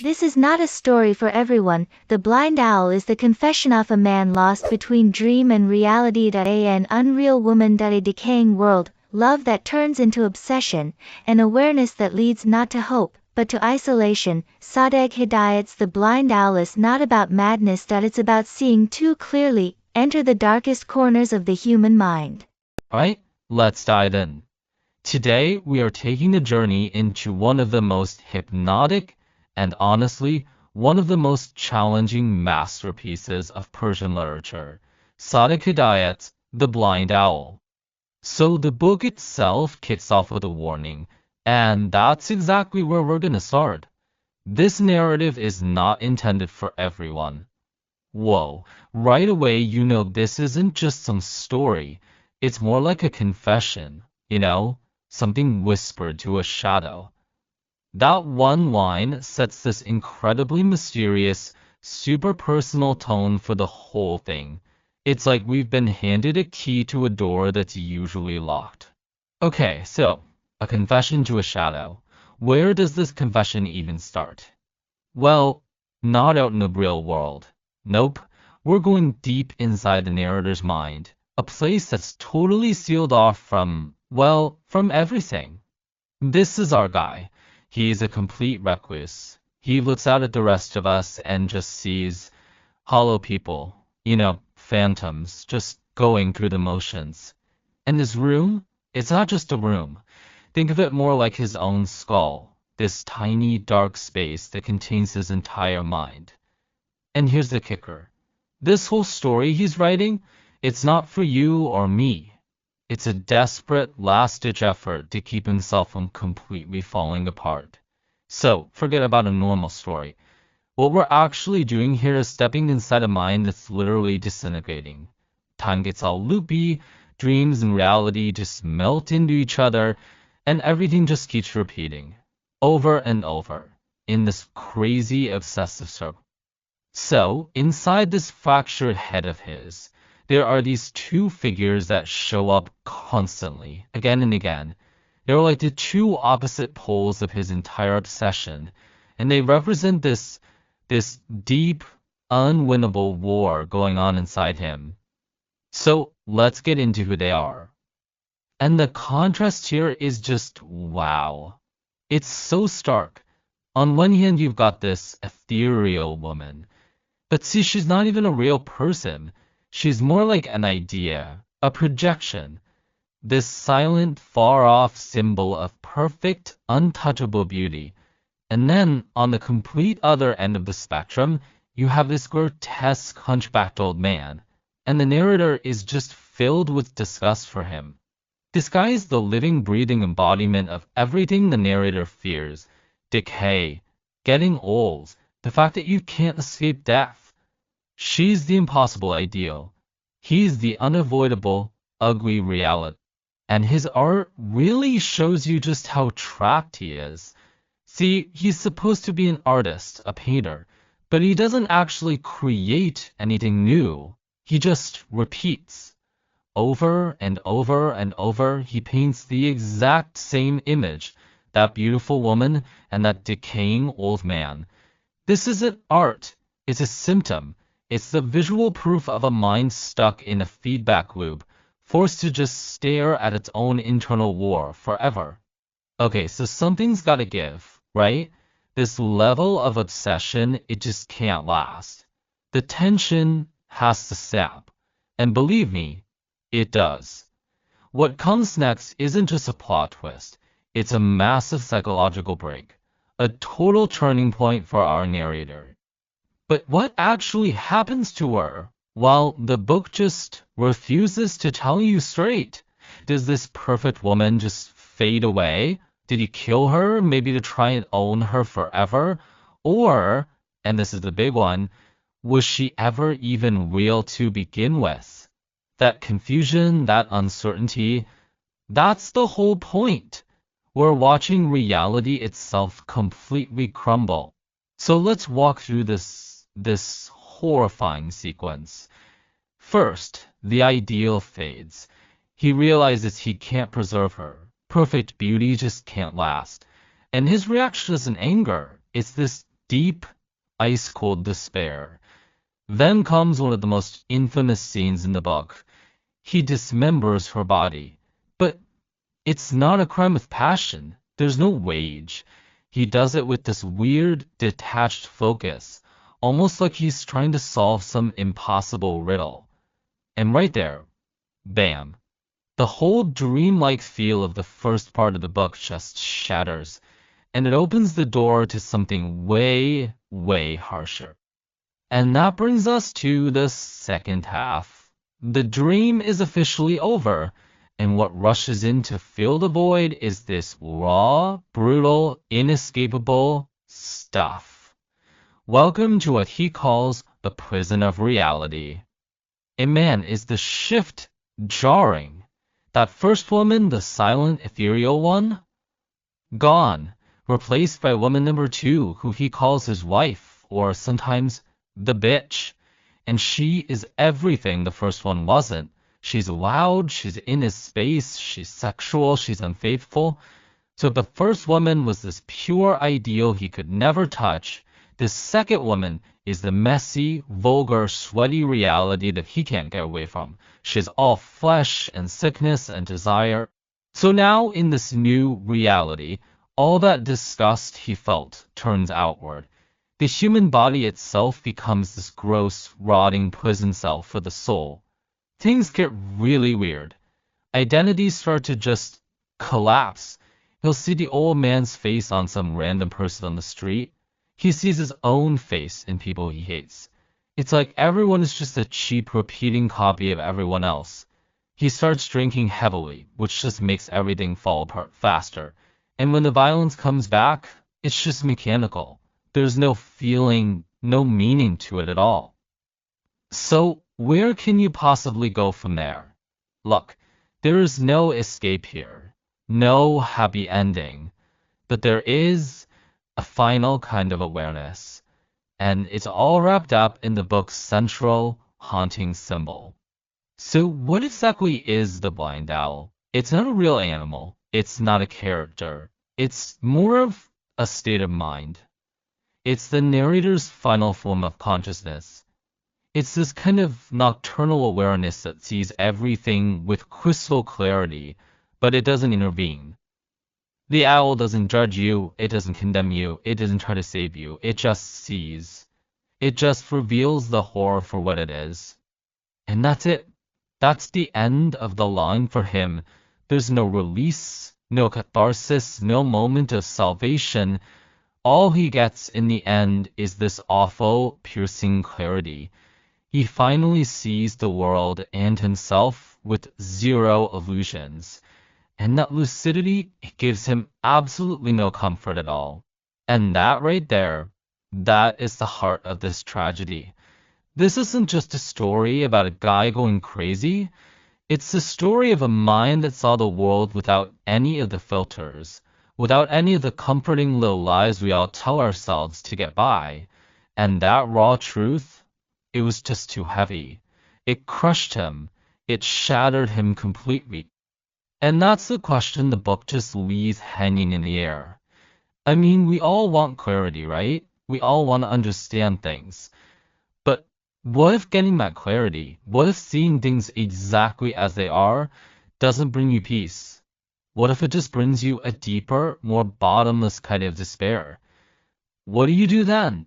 This is not a story for everyone. The Blind Owl is the confession of a man lost between dream and reality, an unreal woman, a decaying world, love that turns into obsession, and awareness that leads not to hope, but to isolation. Sadegh Hedayat's The Blind Owl is not about madness, it's about seeing too clearly, enter the darkest corners of the human mind. Alright, let's dive in. Today we are taking a journey into one of the most hypnotic and honestly one of the most challenging masterpieces of Persian literature, Sadegh Hedayat's The Blind Owl. So the book itself kicks off with a warning, and that's exactly where we're gonna start. This narrative is not intended for everyone. Whoa, right away you know this isn't just some story, it's more like a confession, something whispered to a shadow. That one line sets this incredibly mysterious, super personal tone for the whole thing. It's like we've been handed a key to a door that's usually locked. Okay, so, a confession to a shadow. Where does this confession even start? Well, not out in the real world. Nope, we're going deep inside the narrator's mind, a place that's totally sealed off from everything. This is our guy. He's a complete recluse. He looks out at the rest of us and just sees hollow people, phantoms, just going through the motions. And his room? It's not just a room. Think of it more like his own skull, this tiny dark space that contains his entire mind. And here's the kicker. This whole story he's writing, it's not for you or me. It's a desperate, last-ditch effort to keep himself from completely falling apart. So, forget about a normal story. What we're actually doing here is stepping inside a mind that's literally disintegrating. Time gets all loopy, dreams and reality just melt into each other, and everything just keeps repeating, over and over, in this crazy, obsessive circle. So, inside this fractured head of his, there are these two figures that show up constantly, again and again. They're like the two opposite poles of his entire obsession, and they represent this deep, unwinnable war going on inside him. So let's get into who they are. And the contrast here is just wow. It's so stark. On one hand, you've got this ethereal woman, but see, she's not even a real person. She's more like an idea, a projection, this silent, far-off symbol of perfect, untouchable beauty. And then, on the complete other end of the spectrum, you have this grotesque, hunchbacked old man, and the narrator is just filled with disgust for him. This guy is the living, breathing embodiment of everything the narrator fears: decay, getting old, the fact that you can't escape death. She's the impossible ideal. He's the unavoidable, ugly reality. And his art really shows you just how trapped he is. See, he's supposed to be an artist, a painter, but he doesn't actually create anything new. He just repeats. Over and over and over, he paints the exact same image, that beautiful woman and that decaying old man. This isn't art, it's a symptom. It's the visual proof of a mind stuck in a feedback loop, forced to just stare at its own internal war forever. Okay, so something's gotta give, right? This level of obsession, it just can't last. The tension has to snap. And believe me, it does. What comes next isn't just a plot twist. It's a massive psychological break. A total turning point for our narrator. But what actually happens to her? Well, the book just refuses to tell you straight. Does this perfect woman just fade away? Did he kill her, maybe to try and own her forever? Or, and this is the big one, was she ever even real to begin with? That confusion, that uncertainty, that's the whole point. We're watching reality itself completely crumble. So let's walk through this horrifying sequence. First, the ideal fades. He realizes he can't preserve her. Perfect beauty just can't last. And his reaction isn't anger. It's this deep, ice-cold despair. Then comes one of the most infamous scenes in the book. He dismembers her body. But it's not a crime of passion. There's no rage. He does it with this weird, detached focus, almost like he's trying to solve some impossible riddle. And right there, bam, the whole dreamlike feel of the first part of the book just shatters, and it opens the door to something way, way harsher. And that brings us to the second half. The dream is officially over, and what rushes in to fill the void is this raw, brutal, inescapable stuff. Welcome to what he calls the prison of reality. And man, is the shift jarring. That first woman, the silent, ethereal one, gone, replaced by woman number 2, who he calls his wife, or sometimes the bitch. And she is everything the first one wasn't. She's loud, she's in his space, she's sexual, she's unfaithful. So the first woman was this pure ideal he could never touch. This second woman is the messy, vulgar, sweaty reality that he can't get away from. She's all flesh and sickness and desire. So now in this new reality, all that disgust he felt turns outward. The human body itself becomes this gross, rotting prison cell for the soul. Things get really weird. Identities start to just collapse. He'll see the old man's face on some random person on the street. He sees his own face in people he hates. It's like everyone is just a cheap, repeating copy of everyone else. He starts drinking heavily, which just makes everything fall apart faster. And when the violence comes back, it's just mechanical. There's no feeling, no meaning to it at all. So, where can you possibly go from there? Look, there is no escape here, no happy ending, but there is a final kind of awareness, and it's all wrapped up in the book's central, haunting symbol. So, what exactly is the blind owl? It's not a real animal, it's not a character, it's more of a state of mind. It's the narrator's final form of consciousness. It's this kind of nocturnal awareness that sees everything with crystal clarity, but it doesn't intervene. The owl doesn't judge you, it doesn't condemn you, it doesn't try to save you, it just sees. It just reveals the horror for what it is. And that's it. That's the end of the line for him. There's no release, no catharsis, no moment of salvation. All he gets in the end is this awful, piercing clarity. He finally sees the world and himself with zero illusions. And that lucidity gives him absolutely no comfort at all. And that right there, that is the heart of this tragedy. This isn't just a story about a guy going crazy. It's the story of a mind that saw the world without any of the filters, without any of the comforting little lies we all tell ourselves to get by. And that raw truth, it was just too heavy. It crushed him. It shattered him completely. And that's the question the book just leaves hanging in the air. I mean, we all want clarity, right? We all want to understand things. But what if getting that clarity, what if seeing things exactly as they are, doesn't bring you peace? What if it just brings you a deeper, more bottomless kind of despair? What do you do then?